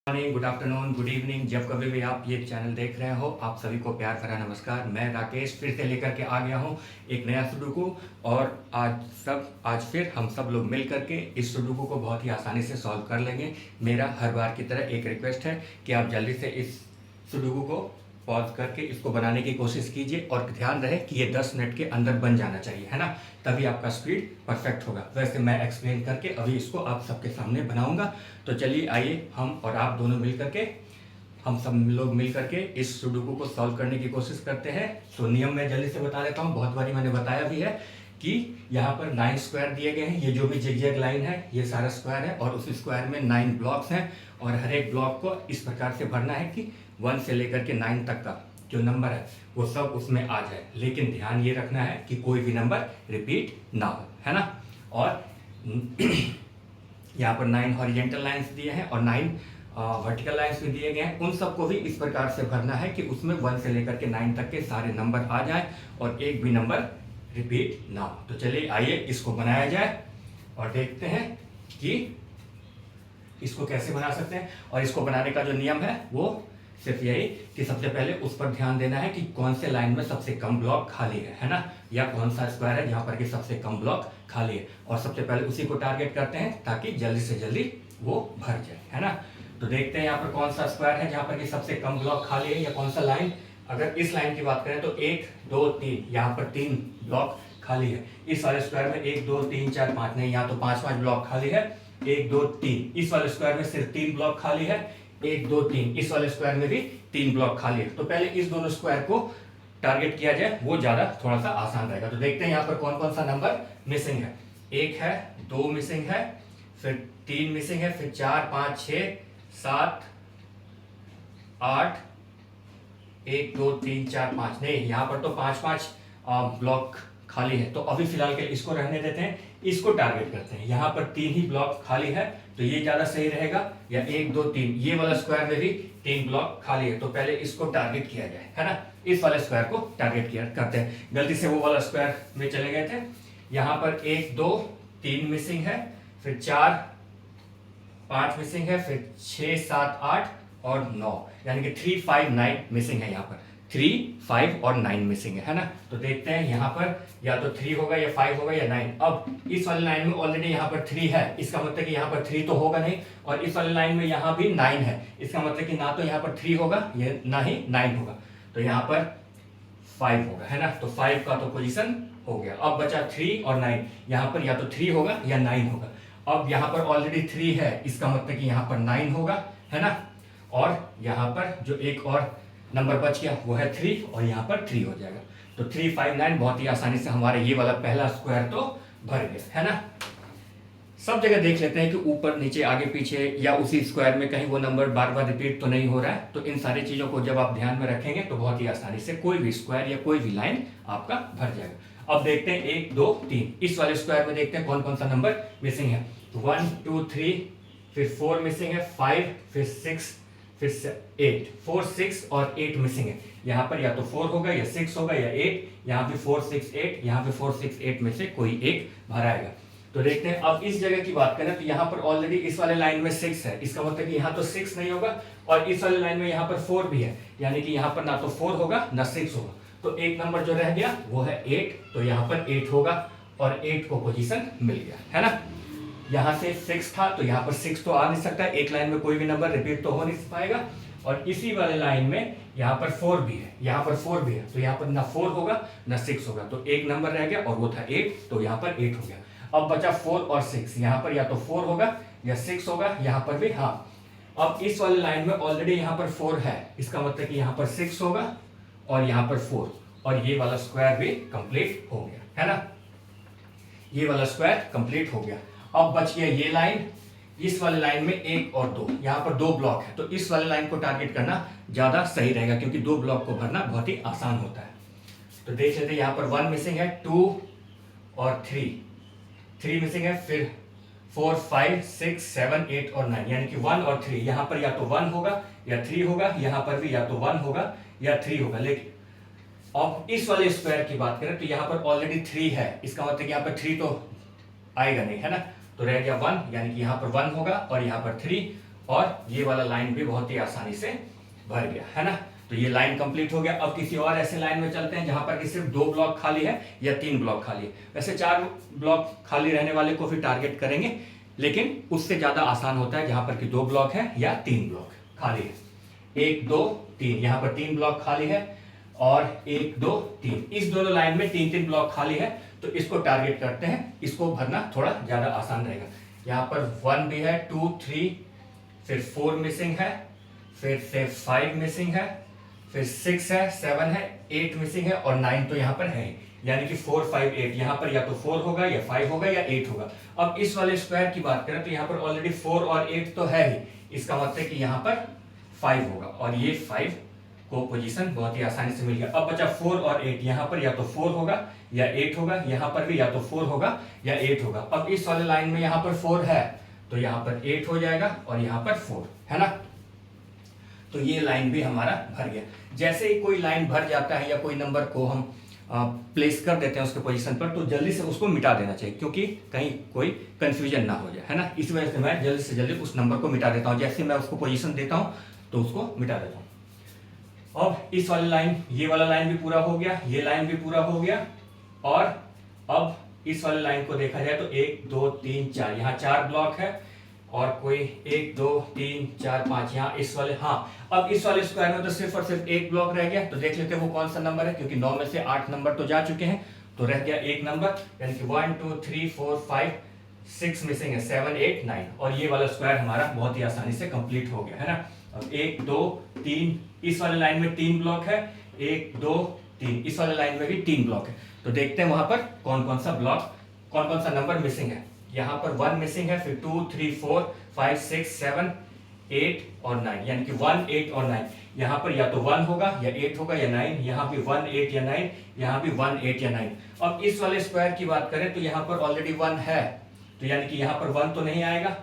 Morning, good afternoon, good evening, जब कभी भी आप ये चैनल देख रहे हो, आप सभी को प्यार भरा नमस्कार। मैं राकेश फिर से लेकर के आ गया हूँ एक नया सुडोकू। और आज फिर हम सब लोग मिल करके इस सुडोकू को बहुत ही आसानी से सॉल्व कर लेंगे। मेरा हर बार की तरह एक रिक्वेस्ट है कि आप जल्दी से इस सुडोकू को पॉज करके इसको बनाने की कोशिश कीजिए और ध्यान रहे कि ये 10 मिनट के अंदर बन जाना चाहिए, है ना। तभी आपका स्पीड परफेक्ट होगा। वैसे मैं एक्सप्लेन करके अभी इसको आप सबके सामने बनाऊंगा। तो चलिए आइए हम और आप दोनों मिल करके, हम सब लोग मिल करके इस सुडोकू को सॉल्व करने की कोशिश करते हैं। तो नियम मैं जल्दी से बता देता हूँ, बहुत बारी मैंने बताया भी है कि यहाँ पर 9 स्क्वायर दिए गए हैं। ये जो भी जिगजैग लाइन है ये सारा स्क्वायर है और उस स्क्वायर में 9 ब्लॉक्स हैं और हर एक ब्लॉक को इस प्रकार से भरना है कि 1 से लेकर के 9 तक का जो नंबर है वो सब उसमें आ जाए। लेकिन ध्यान ये रखना है कि कोई भी नंबर रिपीट ना हो, है ना। और यहाँ पर 9 हॉरिजेंटल लाइंस दिए हैं और 9 वर्टिकल लाइंस भी दिए गए हैं। उन सबको भी इस प्रकार से भरना है कि उसमें 1 से लेकर के 9 तक के सारे नंबर आ जाए और एक भी नंबर रिपीट ना हो। तो चलिए आइए इसको बनाया जाए और देखते हैं कि इसको कैसे बना सकते हैं। और इसको बनाने का जो नियम है वो सिर्फ यही कि सबसे पहले उस पर ध्यान देना है कि कौन से लाइन में सबसे कम ब्लॉक खाली है ना, या कौन सा स्क्वायर है जहाँ पर कि सबसे कम ब्लॉक खाली है। और सबसे पहले उसी को टारगेट करते हैं ताकि जल्दी से जल्दी वो भर जाए, है ना। तो देखते हैं यहाँ पर कौन सा स्क्वायर है जहाँ पर कि सबसे कम ब्लॉक खाली है, या कौन सा लाइन। अगर इस लाइन की बात करें तो 1 2 3 यहाँ पर 3 ब्लॉक खाली है। इस वाले स्क्वायर में 1 2 3 4 5 नहीं, यहाँ तो 5 ब्लॉक खाली है। 1 2 3 इस वाले स्क्वायर में सिर्फ 3 ब्लॉक खाली है। 1 2 3 इस वाले स्क्वायर में भी 3 ब्लॉक खाली है। तो पहले इस दोनों स्क्वायर को टारगेट किया जाए, वो ज्यादा थोड़ा सा आसान रहेगा। तो देखते हैं यहाँ पर कौन कौन सा नंबर मिसिंग है। 1 है, 2 मिसिंग है, फिर 3 मिसिंग है, फिर 4 5 6 7 8 1 2 3 4 5 नहीं, यहाँ पर तो 5 ब्लॉक खाली है। तो अभी फिलहाल के इसको रहने देते हैं, इसको टारगेट करते हैं। यहाँ पर 3 ही ब्लॉक खाली है तो ये ज्यादा सही रहेगा। या 1 2 3 ये वाला स्क्वायर में भी 3 ब्लॉक खाली है, तो पहले इसको टारगेट किया जाए, है ना। इस वाले स्क्वायर को टारगेट किया करते हैं। गलती से वो वाला स्क्वायर में चले गए थे। यहाँ पर 1 2 3 मिसिंग है, फिर 4 5 मिसिंग है, फिर 6 7 8 और 9, यानी कि 3 5 9 मिसिंग है। यहाँ पर 3 5 और 9 मिसिंग है ना। तो देखते हैं यहाँ पर या तो 3 होगा या 5 होगा या 9। अब इस वाले लाइन में ऑलरेडी यहाँ पर 3 है, इसका मतलब कि यहाँ पर 3 तो होगा नहीं। और इस वाले लाइन में यहाँ भी 9 है, इसका मतलब कि ना तो यहाँ पर 3 होगा ये ना ही 9 होगा। तो यहाँ पर 5 होगा, है ना। तो 5 का तो पोजीशन हो गया। अब बचा 3 और 9, यहाँ पर या तो 3 होगा या 9 होगा। अब यहाँ पर ऑलरेडी 3 है, इसका मतलब कि यहाँ पर 9 होगा, है ना। और यहाँ पर जो एक और नंबर बच गया वो है 3 और यहाँ पर 3 हो जाएगा। तो 3 5 9 बहुत ही आसानी से हमारे ये वाला पहला स्क्वायर तो भर गया, है ना। सब जगह देख लेते हैं कि ऊपर नीचे आगे पीछे या उसी स्क्वायर में कहीं वो नंबर बार बार रिपीट तो नहीं हो रहा है। तो इन सारी चीजों को जब आप ध्यान में रखेंगे तो बहुत ही आसानी से कोई भी स्क्वायर या कोई भी लाइन आपका भर जाएगा। अब देखते हैं 1 2 3 इस वाले स्क्वायर में देखते हैं कौन कौन सा नंबर मिसिंग है। 1 2 3 फिर 4 मिसिंग है, 5 फिर 6 फिर 8, 4 6 और 8 मिसिंग है। यहाँ पर या तो 4 होगा या 6 होगा या 8, यहाँ पे 4 6 8, यहाँ पे 4 6 8 में से कोई एक भराएगा। तो देखते हैं अब इस जगह की बात करें तो यहाँ पर ऑलरेडी इस वाले लाइन में 6 है, इसका मतलब कि यहाँ तो 6 नहीं होगा। और इस वाले लाइन में यहाँ पर 4 भी है, यानी कि यहाँ पर ना तो 4 होगा ना 6 होगा। तो एक नंबर जो रह गया वो है 8, तो यहाँ पर 8 होगा और 8 को पोजीशन मिल गया, है ना। यहाँ से 6 था तो यहाँ पर 6 तो आ नहीं सकता, एक लाइन में कोई भी नंबर रिपीट तो हो नहीं पाएगा। और इसी वाले लाइन में यहाँ पर 4 भी है, यहाँ पर 4 भी है, तो यहाँ पर ना 4 होगा ना 6 होगा। तो एक नंबर रह गया और वो था 8, तो यहाँ पर 8 हो गया। अब बचा 4 और 6, यहाँ पर या तो 4 होगा या 6 होगा, यहाँ पर भी हाँ। अब इस वाले लाइन में ऑलरेडी यहाँ पर 4 है, इसका मतलब कि यहाँ पर 6 होगा और यहाँ पर 4, और ये वाला स्क्वायर भी कंप्लीट हो गया, है ना। ये वाला स्क्वायर कंप्लीट हो गया। अब बच गया ये लाइन, इस वाले लाइन में 1 और 2, यहाँ पर 2 ब्लॉक है, तो इस वाले लाइन को टारगेट करना ज्यादा सही रहेगा क्योंकि 2 ब्लॉक को भरना बहुत ही आसान होता है। तो देख लेते हैं यहाँ पर 1 मिसिंग है, 2 और 3 मिसिंग है, फिर 4 5 6 7 8 और 9, यानी कि 1 और 3। यहाँ पर या तो 1 होगा या 3 होगा, यहाँ पर भी या तो 1 होगा या 3 होगा। लेकिन अब इस वाले स्क्वायर की बात करें तो यहाँ पर ऑलरेडी 3 है, इसका मतलब कि यहाँ पर 3 तो आएगा नहीं, है ना। तो रह गया 1, यानी कि यहाँ पर 1 होगा और यहाँ पर 3, और ये वाला लाइन भी बहुत ही आसानी से भर गया, है ना। तो ये लाइन कंप्लीट हो गया। अब किसी और ऐसे लाइन में चलते हैं जहां पर कि सिर्फ 2 ब्लॉक खाली है या 3 ब्लॉक खाली है। वैसे 4 ब्लॉक खाली रहने वाले को भी टारगेट करेंगे, लेकिन उससे ज्यादा आसान होता है जहां पर कि 2 ब्लॉक है या 3 ब्लॉक खाली है। 1 2 3, यहां पर 3 ब्लॉक खाली है और 1 2 3, इस दोनों लाइन में 3 ब्लॉक खाली है। तो इसको टारगेट करते हैं, इसको भरना थोड़ा ज्यादा आसान रहेगा। यहाँ पर 1 भी है, 2 3, फिर 4 मिसिंग है, फिर से 5 मिसिंग है, फिर 6 है, 7 है, 8 मिसिंग है और 9 तो यहाँ पर है, यानी कि 4 5 8। यहाँ पर या तो 4 होगा या 5 होगा या 8 होगा। अब इस वाले स्क्वायर की बात करें तो यहाँ पर ऑलरेडी 4 और 8 तो है ही, इसका मतलब है कि यहाँ पर 5 होगा और ये 5 को पोजीशन बहुत ही आसानी से मिल गया। अब बचा 4 और 8, यहाँ पर या तो 4 होगा या 8 होगा, यहाँ पर भी या तो 4 होगा या 8 होगा। अब इस वाले लाइन में यहाँ पर 4 है तो यहाँ पर 8 हो जाएगा और यहाँ पर 4, है ना। तो ये लाइन भी हमारा भर गया। जैसे ही कोई लाइन भर जाता है या कोई नंबर को हम प्लेस कर देते हैं उसके पोजीशन पर, तो जल्दी से उसको मिटा देना चाहिए, क्योंकि कहीं कोई कंफ्यूजन ना हो जाए, है ना। इस वजह से मैं जल्दी से जल्दी उस नंबर को मिटा देता हूँ। जैसे मैं उसको पोजीशन देता हूँ तो उसको मिटा देता हूँ। अब इस वाली लाइन, ये वाला लाइन भी पूरा हो गया, ये लाइन भी पूरा हो गया। और अब इस वाले लाइन को देखा जाए तो 1 2 3 4, यहाँ 4 ब्लॉक है और कोई 1 2 3 4 5 यहाँ इस वाले, हाँ। अब इस वाले स्क्वायर में तो सिर्फ और सिर्फ 1 ब्लॉक रह गया, तो देख लेते हैं वो कौन सा नंबर है, क्योंकि 9 में से 8 नंबर तो जा चुके हैं, तो रह गया 1 नंबर, यानी कि 1 2 3 4 5 6 मिसिंग है, 7 8 9। और ये वाला स्क्वायर हमारा बहुत ही आसानी से कंप्लीट हो गया, है ना। अब 1 2 3, इस वाले लाइन में 3 ब्लॉक है, 1 2 3, इस वाले लाइन में भी 3 ब्लॉक है। तो देखते हैं वहां पर कौन कौन सा ब्लॉक, कौन कौन सा नंबर मिसिंग है। यहाँ पर 1 मिसिंग है, फिर 2 3 4 5 6 7 8 और 9, यानी कि 1 8 और 9। यहाँ पर या तो 1 होगा या 8 होगा या 9, यहाँ भी 1 8 या 9, यहाँ भी 1 8 या 9। अब इस वाले स्क्वायर की बात करें तो यहाँ पर ऑलरेडी 1 है, तो यानी कि यहाँ पर 1 तो नहीं आएगा।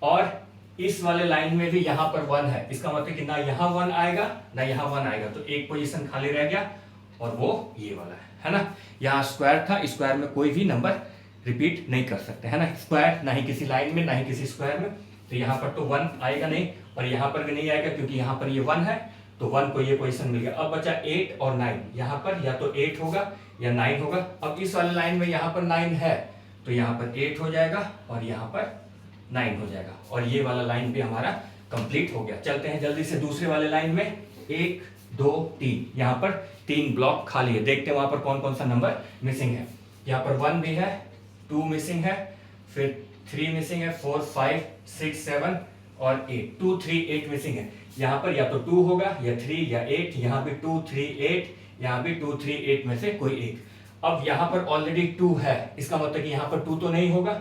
और इस वाले लाइन में भी यहाँ पर 1 है, इसका मतलब कि ना यहाँ 1 आएगा ना यहाँ 1 आएगा, तो एक पोजीशन खाली रह गया और वो ये वाला है ना। यहाँ स्क्वायर था, स्क्वायर में कोई भी नंबर रिपीट नहीं कर सकते, है ना। स्क्वायर ना ही किसी लाइन में ना ही किसी स्क्वायर में, तो यहाँ पर तो 1 आएगा नहीं और यहाँ पर भी नहीं आएगा, क्योंकि यहाँ पर ये 1 है, तो 1 को ये पोजीशन मिल गया। अब बचा 8 और 9, यहाँ पर या तो 8 होगा या 9 होगा। अब इस वाले लाइन में यहाँ पर 9 है, तो यहाँ पर 8 हो जाएगा और यहाँ पर 9 हो जाएगा, और ये वाला लाइन भी हमारा कंप्लीट हो गया। चलते हैं जल्दी से दूसरे वाले लाइन में। 1 2 3, यहाँ पर 3 ब्लॉक खाली है, देखते हैं वहां पर कौन कौन सा नंबर मिसिंग है। यहाँ पर 1 भी है, 2 मिसिंग है, फिर 3 मिसिंग है, 4 5 6 7 और 8, 2 3 8 मिसिंग है। यहाँ पर या तो 2 होगा या 3 या 8, यहाँ भी 2 3 8, यहाँ भी 2 3 8 में से कोई एक। अब यहाँ पर ऑलरेडी 2 है, इसका मतलब कि यहाँ पर 2 तो नहीं होगा,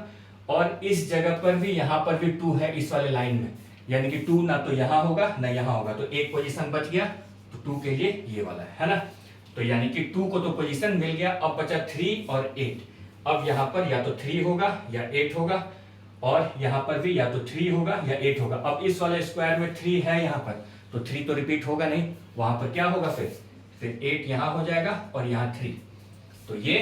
और इस जगह पर भी यहाँ पर भी 2 है इस वाले लाइन में, यानी कि 2 ना तो यहाँ होगा ना यहाँ होगा, तो एक पोजीशन बच गया, तो 2 के लिए ये वाला है ना। तो यानी कि 2 को तो पोजीशन मिल गया। अब बचा 3 और 8, अब यहाँ पर या तो 3 होगा या 8 होगा, और यहाँ पर भी या तो 3 होगा या 8 होगा। अब इस वाले स्क्वायर में 3 है यहाँ पर, तो 3 तो रिपीट होगा नहीं, वहां पर क्या होगा, फिर 8 यहाँ हो जाएगा और यहाँ 3, तो ये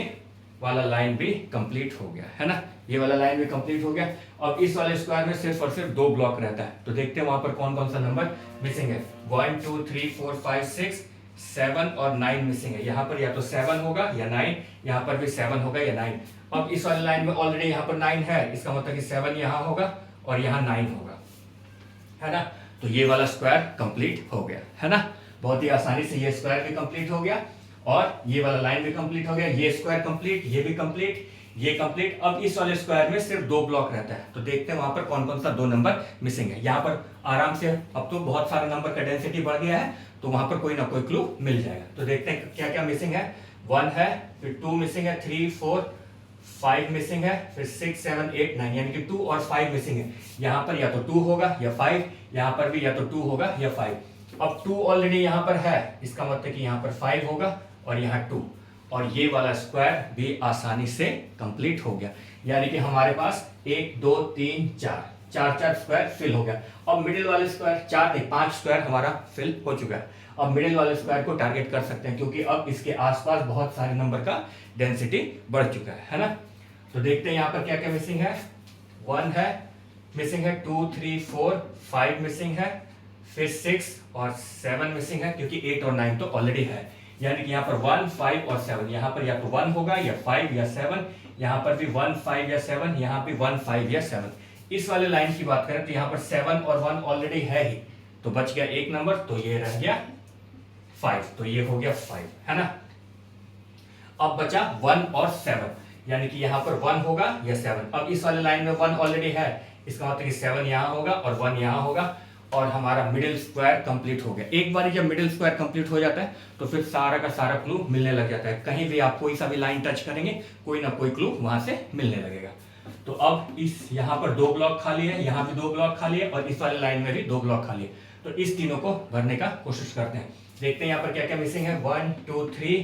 वाला लाइन भी कंप्लीट हो गया, है ना। ये वाला लाइन भी कंप्लीट हो गया। अब इस वाले स्क्वायर में सिर्फ और सिर्फ 2 ब्लॉक रहता है, तो देखते हैं वहां पर कौन कौन सा नंबर मिसिंग है। 1 2 3 4 5 6 7 और 9 मिसिंग है। यहाँ पर या तो 7 होगा या 9, यहाँ पर भी 7 होगा या 9। अब इस वाले लाइन में ऑलरेडी यहाँ पर 9 है, इसका मतलब कि 7 यहाँ होगा और यहाँ 9 होगा, है ना। तो ये वाला स्क्वायर कंप्लीट हो गया, है ना। बहुत ही आसानी से ये स्क्वायर भी कंप्लीट हो गया और ये वाला लाइन भी कंप्लीट हो गया। ये स्क्वायर कंप्लीट, ये भी कंप्लीट, ये कंप्लीट। अब इस वाले स्क्वायर में सिर्फ 2 ब्लॉक रहता है, तो देखते हैं वहां पर कौन कौन सा 2 नंबर मिसिंग है। यहाँ पर आराम से, अब तो बहुत सारे नंबर का डेंसिटी बढ़ गया है, तो वहां पर कोई ना कोई क्लू मिल जाएगा। तो देखते हैं क्या क्या मिसिंग है। 1 है, फिर 2 मिसिंग है, 3 4 5 मिसिंग है, फिर 6 7 8 9, यानी कि 2 और 5 मिसिंग है। यहाँ पर या तो 2 होगा या 5, यहाँ पर भी या तो 2 होगा या 5। अब 2 ऑलरेडी यहाँ पर है, इसका मतलब कि यहाँ पर 5 होगा और यहाँ 2, और ये वाला स्क्वायर भी आसानी से कंप्लीट हो गया। यानी कि हमारे पास 1 2 3 4 स्क्वायर फिल हो गया। अब मिडिल वाले स्क्वायर, 4 नहीं 5 स्क्वायर हमारा फिल हो चुका है। अब मिडिल वाले स्क्वायर को टारगेट कर सकते हैं, क्योंकि अब इसके आसपास बहुत सारे नंबर का डेंसिटी बढ़ चुका है ना। तो देखते हैं यहाँ पर क्या क्या मिसिंग है। 1 है, मिसिंग है, 2 3 4 5 मिसिंग है, फिर 6 और 7 मिसिंग है, क्योंकि 8 और 9 तो ऑलरेडी है। यानी कि यहाँ पर 1 5 और 7, यहाँ पर या तो 1 होगा या 5 या 7, यहाँ पर भी 1 5 या 7, यहाँ पे 1 5 या 7। इस वाले लाइन की बात करें तो यहाँ पर 7 और 1 ऑलरेडी है ही, तो बच गया एक नंबर, तो ये रह गया 5, तो ये हो गया 5, है ना। अब बचा 1 और 7, यानी कि यहाँ पर 1 होगा या 7। अब इस वाले लाइन में 1 ऑलरेडी है, इसका मतलब कि 7 यहाँ होगा और 1 यहाँ होगा, और हमारा मिडिल स्क्वायर कंप्लीट हो गया। एक बार जब मिडिल स्क्वायर कंप्लीट हो जाता है तो फिर सारा का सारा क्लू मिलने लग जाता है। कहीं भी आप कोई सा भी लाइन टच करेंगे, कोई ना कोई क्लू वहां से मिलने लगेगा। तो अब इस यहाँ पर 2 ब्लॉक खाली है, यहाँ भी 2 ब्लॉक खाली है, और इस वाले लाइन में भी 2 ब्लॉक खाली है। तो इस तीनों को भरने का कोशिश करते हैं। देखते हैं यहाँ पर क्या क्या मिसिंग है। 1 2 3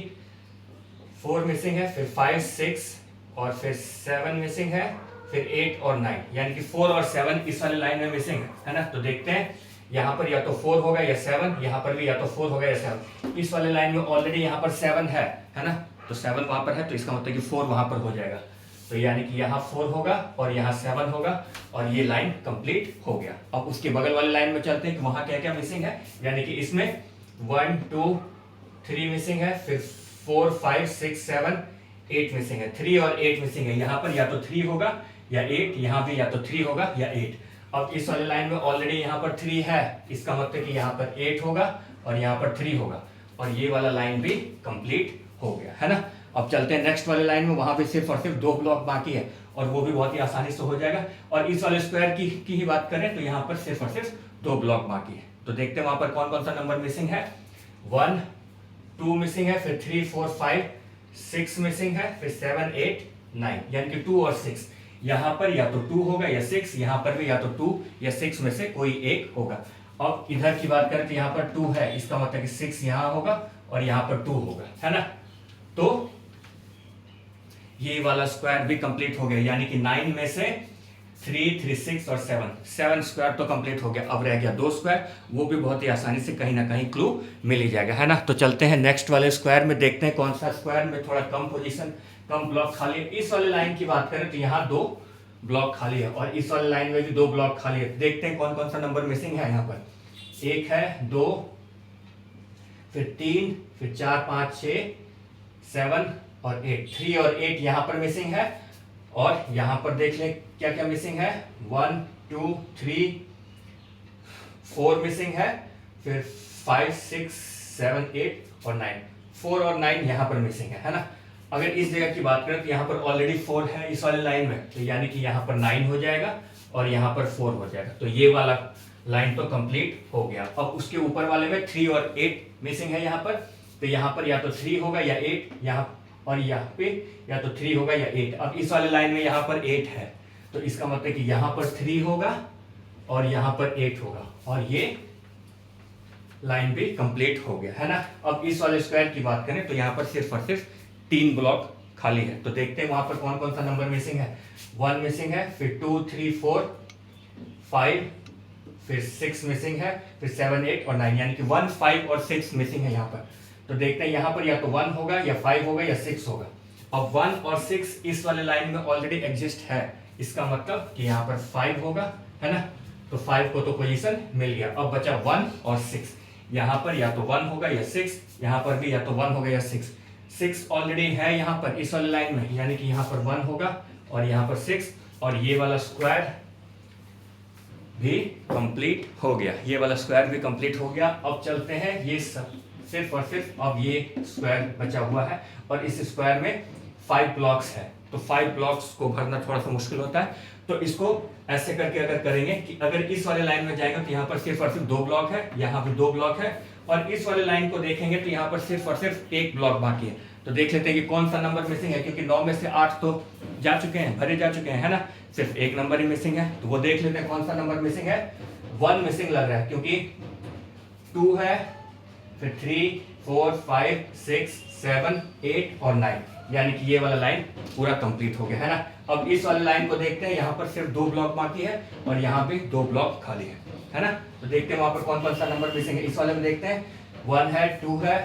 4 मिसिंग है, फिर 5 6 और फिर 7 मिसिंग है, फिर 8 और 9, यानी कि 4 और 7 इस वाले लाइन में मिसिंग है ना। तो देखते हैं यहाँ पर या तो 4 होगा या 7, यहाँ पर भी या तो 4 होगा या 7। इस वाले लाइन में ऑलरेडी यहाँ पर 7 है ना, तो 7 वहां पर है, तो इसका मतलब कि 4 वहां पर हो जाएगा। तो यानी कि यहाँ 4 होगा और यहाँ 7 होगा, और ये लाइन कंप्लीट हो गया। अब उसके बगल वाली लाइन में चलते हैं कि वहां क्या क्या मिसिंग है। यानी कि इसमें 1 2 3 मिसिंग है, फिर 4 5 6 7 8 मिसिंग है। 3 और 8 मिसिंग है, यहाँ पर या तो 3 होगा या 8, यहाँ भी या तो 3 होगा या 8। अब इस वाले लाइन में ऑलरेडी यहाँ पर 3 है, इसका मतलब कि यहाँ पर 8 होगा और यहाँ पर 3 होगा, और ये वाला लाइन भी कंप्लीट हो गया, है ना। अब चलते हैं नेक्स्ट वाले लाइन में, वहां पे सिर्फ और सिर्फ 2 ब्लॉक बाकी है, और वो भी बहुत ही आसानी से हो जाएगा। और इस वाले स्क्वायर की ही बात करें तो यहाँ पर सिर्फ और सिर्फ 2 ब्लॉक बाकी है। तो देखते हैं वहां पर कौन कौन सा नंबर मिसिंग है। 1 2 मिसिंग है, फिर 3 4 5 6 मिसिंग है, फिर 7 8 9, यानी कि 2 और 6। यहाँ पर या तो 2 होगा या 6, यहाँ पर भी या तो 2 या 6 में से कोई एक होगा। अब इधर की बात करें तो यहाँ पर 2 है, इसका मतलब कि 6 यहाँ होगा और यहाँ पर 2 होगा, है ना। तो ये वाला स्क्वायर भी कंप्लीट हो गया, यानी कि 9 में से 3 3 6 और 7 स्क्वायर तो कंप्लीट हो गया। अब रह गया 2 स्क्वायर, वो भी बहुत ही आसानी से कहीं ना कहीं क्लू मिल ही जाएगा, है ना। तो चलते हैं नेक्स्ट वाले स्क्वायर में, देखते हैं कौन सा स्क्वायर में थोड़ा कम पोजीशन कम ब्लॉक खाली है। इस वाले लाइन की बात करें तो यहाँ 2 ब्लॉक खाली है, और इस वाले लाइन में भी 2 ब्लॉक खाली है। देखते हैं कौन कौन सा नंबर मिसिंग है। यहाँ पर 1 है, 2, फिर 3, फिर 4 5 6 7 और 8। 3 और 8 यहाँ पर मिसिंग है, और यहाँ पर देख लें क्या क्या मिसिंग है। 1 2 3 4 मिसिंग है, फिर 5 6 7 8 और 9। 4 और 9 यहाँ पर मिसिंग है ना। अगर इस जगह की बात करें तो यहाँ पर ऑलरेडी 4 है इस वाले लाइन में, तो यानी कि यहाँ पर 9 हो जाएगा और यहाँ पर 4 हो जाएगा। तो ये वाला लाइन तो कंप्लीट हो गया। अब उसके ऊपर वाले में 3 और 8 मिसिंग है यहाँ पर, तो यहाँ पर या तो 3 होगा या 8, यहाँ और यहाँ पे या तो 3 होगा या 8। अब इस वाले लाइन में यहाँ पर 8 है, तो इसका मतलब कि यहाँ पर 3 होगा और यहाँ पर 8 होगा, और ये लाइन भी कंप्लीट हो गया, है ना। अब इस वाले स्क्वायर की बात करें तो यहाँ पर सिर्फ और सिर्फ 3 ब्लॉक खाली है। तो देखते हैं वहां पर कौन कौन सा नंबर मिसिंग है। 1 मिसिंग है, फिर 2 3 4 5, फिर 6 मिसिंग है, फिर 7 8 और 9, यानी कि 1 5 और 6 मिसिंग है यहाँ पर। तो देखते हैं यहाँ पर या तो 1 होगा या 5 होगा या 6 होगा। अब 1 और 6 इस वाले लाइन में ऑलरेडी एग्जिस्ट है, इसका मतलब कि यहाँ पर 5 होगा, है ना। तो 5 को तो पोजीशन मिल गया। अब बचा 1 और 6, यहाँ पर या तो 1 होगा या 6, यहाँ पर भी या तो 1 होगा या 6। 6 ऑलरेडी है यहाँ पर इस वाले लाइन में, यानी कि यहाँ पर 1 होगा और यहाँ पर 6, और ये वाला स्क्वायर भी कंप्लीट हो गया। ये वाला स्क्वायर भी कंप्लीट हो गया। अब चलते हैं, ये सब सिर्फ और सिर्फ अब ये स्क्वायर बचा हुआ है, और इस स्क्वायर में 5 ब्लॉक्स है। तो 5 ब्लॉक्स को भरना थोड़ा सा मुश्किल होता है, तो इसको ऐसे करके अगर करेंगे कि अगर इस वाले लाइन में जाएगा तो यहाँ पर सिर्फ और सिर्फ 2 ब्लॉक है, यहाँ भी 2 ब्लॉक है, और इस वाले लाइन को देखेंगे तो यहाँ पर सिर्फ और सिर्फ 1 ब्लॉक बाकी है। तो देख लेते हैं कि कौन सा नंबर मिसिंग है, क्योंकि 9 में से 8 तो जा चुके हैं, भरे जा चुके हैं, है ना। सिर्फ 1 नंबर ही मिसिंग है, तो वो देख लेते हैं कौन सा नंबर मिसिंग है। 1 मिसिंग लग रहा है, क्योंकि 2 है, फिर 3 4 5 6 7 8 और 9, यानी कि ये वाला लाइन पूरा कंप्लीट हो गया, है ना। अब इस वाले लाइन को देखते हैं, यहाँ पर सिर्फ 2 ब्लॉक बाकी है और यहाँ पे 2 ब्लॉक खाली है ना। तो देखते हैं वहां पर कौन कौन सा नंबर मिसिंग है। इस वाले में देखते हैं 1 है, 2 है,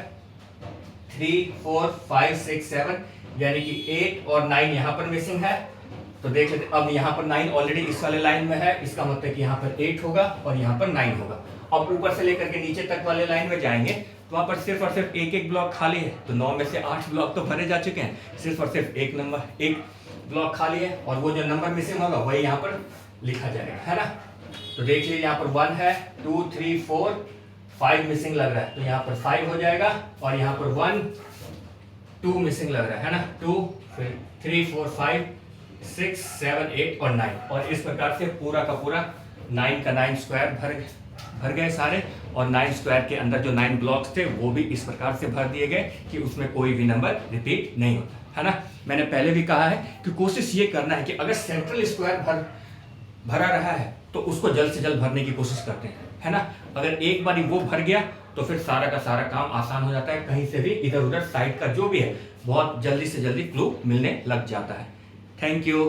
3 4 5 6 7, यानी कि 8 और 9 यहाँ पर मिसिंग है, तो देख लेते, अब यहाँ पर 9 ऑलरेडी इस वाले लाइन में है, इसका मतलब कि यहाँ पर 8 होगा और यहाँ पर 9 होगा। अब ऊपर से लेकर के नीचे तक वाले लाइन में जाएंगे तो वहाँ पर सिर्फ और सिर्फ एक एक ब्लॉक खाली है, तो 9 में से 8 ब्लॉक तो भरे जा चुके हैं, सिर्फ और सिर्फ एक ब्लॉक खाली है और वो जो नंबर मिसिंग होगा वही यहाँ पर लिखा जाएगा, है ना। तो देख लीजिए यहाँ पर 1 है, 2 3 4 5 मिसिंग लग रहा है, तो यहाँ पर 5 हो जाएगा और यहाँ पर 1 2 मिसिंग लग रहा है ना, 2 फिर 3 4 5 6 7 8 और 9, और इस प्रकार से पूरा का पूरा 9 का 9 स्क्वायर भर गए सारे, और 9 स्क्वायर के अंदर जो 9 ब्लॉक्स थे वो भी इस प्रकार से भर दिए गए कि उसमें कोई भी नंबर रिपीट नहीं होता, है ना। मैंने पहले भी कहा है कि कोशिश ये करना है कि अगर सेंट्रल स्क्वायर भरा रहा है तो उसको जल्द से जल्द भरने की कोशिश करते हैं, है ना। अगर एक बार वो भर गया तो फिर सारा का सारा काम आसान हो जाता है, कहीं से भी इधर उधर साइड का जो भी है बहुत जल्दी से जल्दी क्लू मिलने लग जाता है। Thank you.